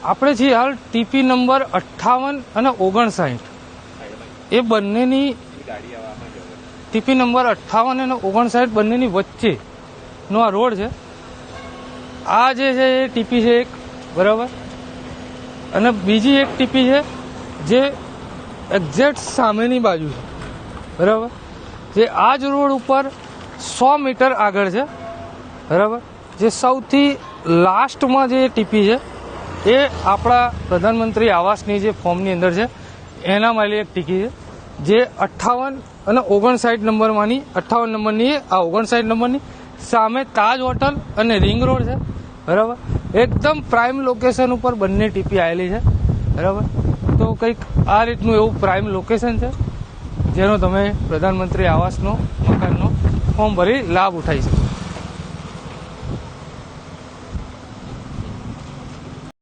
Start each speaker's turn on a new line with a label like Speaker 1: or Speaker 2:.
Speaker 1: આપણે છીએ હાલ ટીપી નંબર 58 અને 59 એ બંનેની ટીપી નંબર 58 અને 59 બંનેની વચ્ચેનો આ રોડ છે. આ જે છે એ ટીપી છે એક, બરાબર, અને બીજી એક ટીપી છે જે એક્ઝેક્ટ સામેની બાજુ છે, બરાબર, જે આ જ રોડ ઉપર 100 મીટર આગળ છે, બરાબર. જે સૌથી લાસ્ટમાં જે ટીપી છે એ આપણા પ્રધાનમંત્રી આવાસની જે ફોર્મની અંદર છે એના માટે એક ટીકી છે, જે 58 અને 59 નંબરમાંની 58 નંબરની આ 59 નંબરની સામે તાજ હોટલ અને રિંગ રોડ છે, બરાબર. એકદમ પ્રાઇમ લોકેશન ઉપર બંને ટીપી આવેલી છે, બરાબર. તો કંઈક આ રીતનું એવું પ્રાઇમ લોકેશન છે જેનો તમે પ્રધાનમંત્રી આવાસનો મકાનનો ફોર્મ ભરી લાભ ઉઠાવી શકો.